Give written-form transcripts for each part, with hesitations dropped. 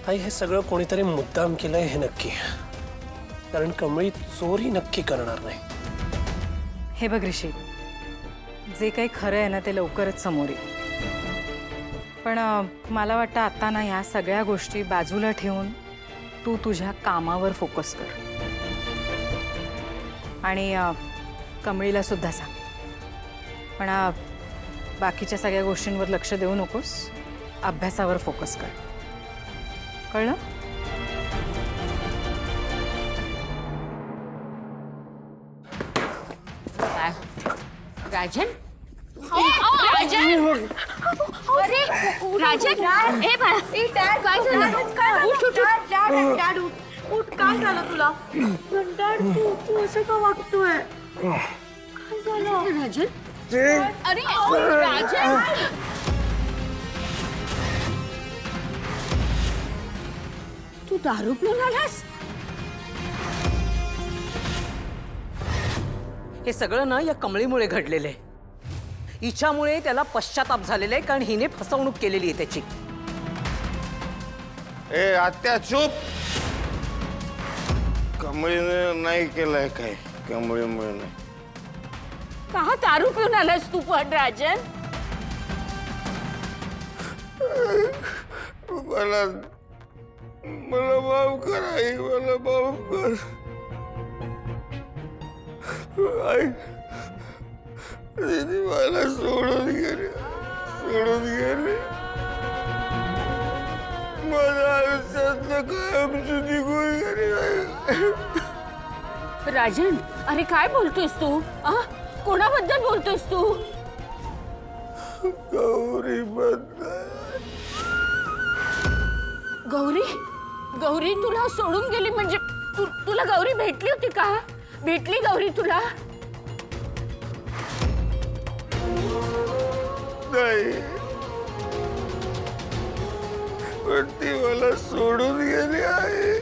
आई हे सगळं कोणीतरी मुद्दाम केलंय हे नक्की, कारण कमळी चोरी नक्की करणार नाही। हे बघ ऋषी, जे काही खरं आहे ना ते लवकरच समोर येईल। पण मला वाटतं आता ना ह्या सगळ्या गोष्टी बाजूला ठेवून तू तुझ्या कामावर फोकस कर आणि कमळीला सुद्धा सांग, पण बाकीच्या सगळ्या गोष्टींवर लक्ष देऊ नकोस, अभ्यासावर फोकस कर, कळलं? राजन, राजन, अरे राजन, हे बाळा, काय झालं? उठ उठ डॅड उठ, काय झालं तुला? डॅड तू असं का वागतोय? काय झालं राजन? अरे राजन, तू दारू पिऊन आलास? हे सगळं ना या कमळीमुळे घडलेलं आहे। हिच्यामुळे त्याला पश्चाताप झालेला आहे, कारण हिने फसवणूक केलेली आहे त्याची। ए आत्या चूप, कमळीने नाही केलंय काय, कमळीमुळे नाही। का दारू पिऊन आलास तू पण राजन? मला मला माफ कर आई, मला माफ कर आई। दीदी मला सोडून गेले, सोडून गेले। माझ्या आयुष्यातलं कायम निघून गेले। राजन, अरे काय बोलतोयस तू? कोणाबद्दल बोलतोयस तू? गौरी बद्दल। गौरी? गौरी तुला सोडून गेली म्हणजे तुला गौरी भेटली होती का? भेटली गौरी तुला? नाही, पण ती मला सोडून गेली आहे।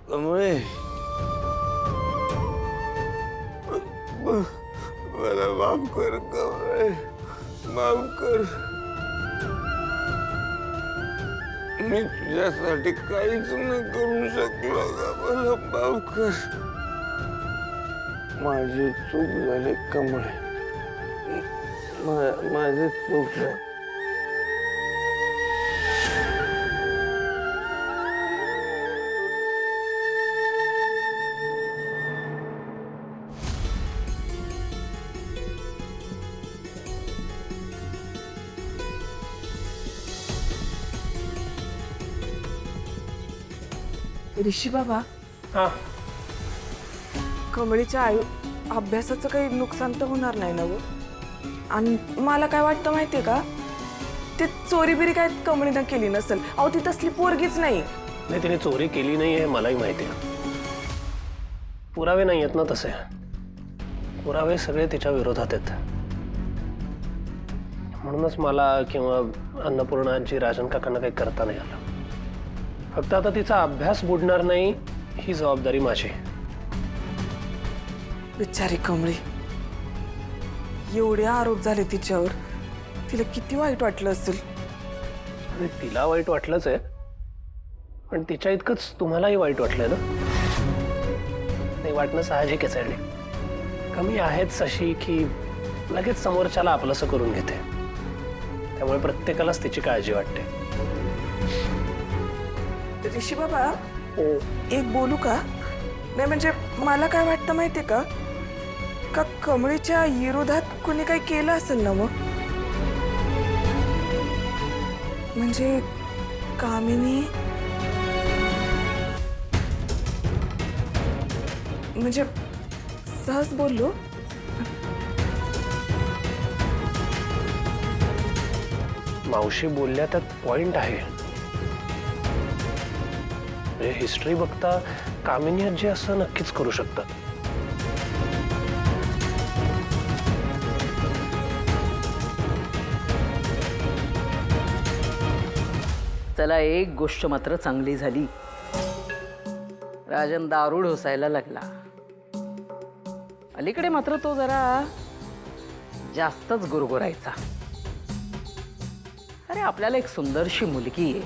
कमळे, मला माफ कर कमळे, माफ कर। मी तुझ्यासाठी काहीच न करू शकलो का, मला माफ कर। माझी चूक झाली कमळे, माझी चूक झाली। ऋषी बाबा, हा, कमळीच्या अभ्यासाचं काही नुकसान तर होणार नाही ना गं? आणि मला काय वाटतं माहितीये का, ते चोरी बिरी काय कमळीनं केली नसेल। अहो ती तसली पोरगीच नाही। नाही तिने चोरी केली नाही हे मलाही माहिती आहे। पुरावे नाही आहेत ना तसे, पुरावे सगळे तिच्या विरोधात आहेत। म्हणूनच मला किंवा अन्नपूर्णाजी राजन काकांना काही करता नाही आलं। फक्त आता तिचा अभ्यास बुडणार नाही ही जबाबदारी माझी। बिचारी कमळी, एवढे आरोप झाले तिच्यावर, तिला किती वाईट वाटलं असेल। आणि तिला वाईट वाटलंच आहे, पण तिच्या इतकंच तुम्हालाही वाईट वाटलंय ना? ते वाटणं साहजिक आहे सगळी। कमी आहेच अशी की लगेच समोरच्याला आपलंसं करून घेते, त्यामुळे प्रत्येकालाच तिची काळजी वाटते। ऋषी बाबा, एक बोलू का? नाही म्हणजे मला काय वाटतं माहितीये का, का कमळीच्या विरोधात कुणी काही केलं असेल ना मग? म्हणजे कामिनी, म्हणजे सहज बोललो। मावशी बोलल्या त्यात पॉइंट आहे। हिस्ट्री बघता कामिनी आजी असं नक्कीच करू शकतात। चला, एक गोष्ट मात्र चांगली झाली, राजन दारू ढोसायला लागला। अलीकडे मात्र तो जरा जास्तच गुरगुरायचा. अरे आपल्याला एक सुंदरशी मुलगी आहे,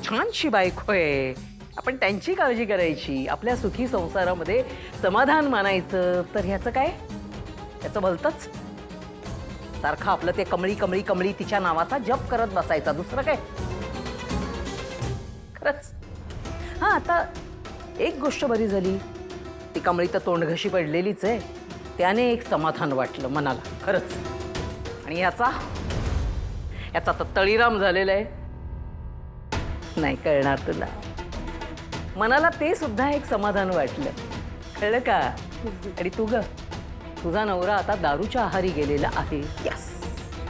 छानशी बायको आहे, आपण त्यांची काळजी करायची, आपल्या सुखी संसारामध्ये समाधान मानायचं. तर ह्याचं काय, त्याचं भलतंच सारखं आपलं ते कमळी कमळी कमळी तिच्या नावाचा जप करत बसायचा, दुसरं काय. खरंच. हा, आता एक गोष्ट बरी झाली, ती कमळी तर तोंडघशी पडलेलीच आहे, त्याने एक समाधान वाटलं मनाला खरंच. आणि याचा तर तळीराम झालेला आहे, नाही कळणार तुला. मनाला ते सुद्धा एक समाधान वाटलं, कळलं का. आणि तू ग, तुझा नवरा आता दारूच्या आहारी गेलेला आहे. यस,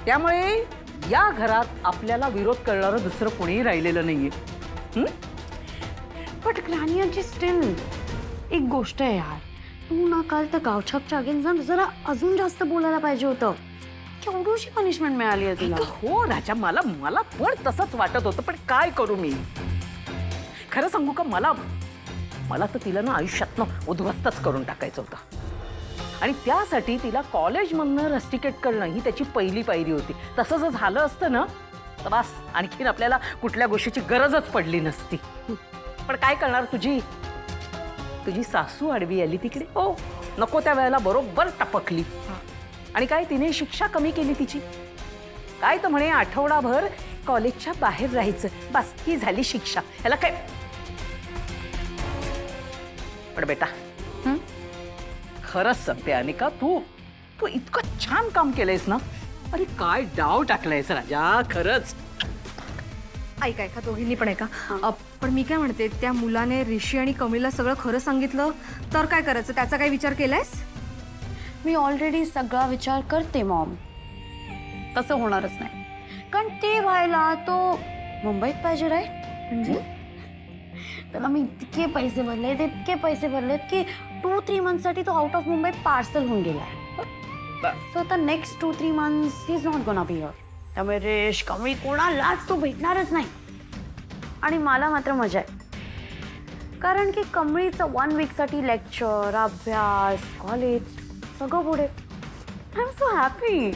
त्यामुळे या घरात आपल्याला विरोध करणारं दुसरं कोणीही राहिलेलं नाहीये. बट ग्रॅनी आजी स्टील एक गोष्ट आहे यार, तू ना काल त्या गावछापच्या अगेन्स्ट जरा अजून जास्त बोलायला पाहिजे होतं. केवढीशी पनिशमेंट मिळाली आहे तुला. हो राजा, मला पण तसंच वाटत होतं, पण काय करू मी. खरं सांगू का, मला तर तिला ना आयुष्यातनं उद्ध्वस्तच करून टाकायचं होतं. आणि त्यासाठी तिला कॉलेजमधनं रस्टिकेट करणं ही त्याची पहिली पायरी होती. तसं जर झालं असतं ना तर बस आणखीन आपल्याला कुठल्या गोष्टीची गरजच पडली नसती. पण काय करणार, तुझी सासू आडवी आली तिकडे. हो, नको त्या वेळेला बरोबर टपकली. आणि काय, तिने शिक्षा कमी केली तिची. काय तर म्हणे आठवडाभर कॉलेजच्या बाहेर राहायचं, बस ही झाली शिक्षा. ह्याला काय. पण बेटा, खरंच सांगते अनिका, तू इतकं छान काम केलंयस ना. अरे काय डाव टाकलायस राजा, खरंच. ऐका दोघींनी पण ऐका. पण मी काय म्हणते, त्या मुलाने ऋषी आणि कमळीला सगळं खरं सांगितलं तर काय करायचं, त्याचा काय विचार केलायस? मी ऑलरेडी सगळा विचार करते मॉम. तसं होणारच नाही, कारण ते व्हायला तो मुंबईत पाहिजे राईट. म्हणजे त्याला मी इतके पैसे भरलेत की 2-3 मंथसाठी तो आउट ऑफ मुंबई पार्सल होऊन गेलाय. सो आता next 2-3 months he is not gonna be here. त्यामुळे रेश कमी कोणालाच तो भेटणारच नाही. आणि मला मात्र मजा आहे, कारण की कमळीचं 1 वीकसाठी लेक्चर, अभ्यास, कॉलेज सगळं पुढे. I am so happy.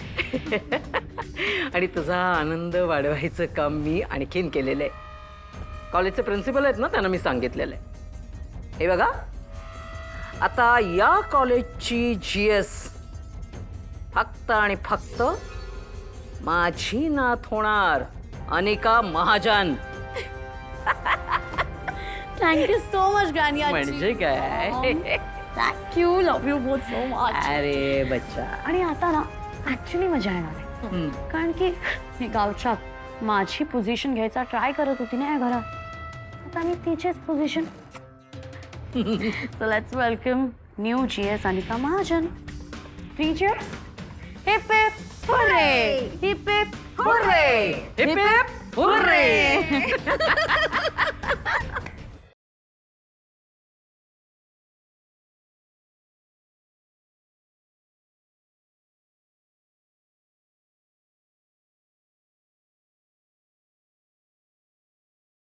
आणि तुझा आनंद वाढवायचं काम मी आणखीन केलेलं आहे. कॉलेजचे प्रिन्सिपल आहेत ना, त्यांना मी सांगितलेलं आहे, हे बघा, आता या कॉलेजची GS फक्त आणि फक्त माझी नात होणार, Anika Mahajan. Thank you so much granny आजी. म्हणजे काय. Thank you, love you both so much. अरे बच्चा. आणि आता ना ऍक्च्युली मजा येणार आहे, कारण की ही गावछाप माझी पोझिशन घ्यायचा ट्राय करत होती ना या घरात. आता मी तिचेच position. So let's welcome new GS Anika Mahajan. 3 cheers. Hip hip hurray. Hip hip hurray. Hip hip hurray.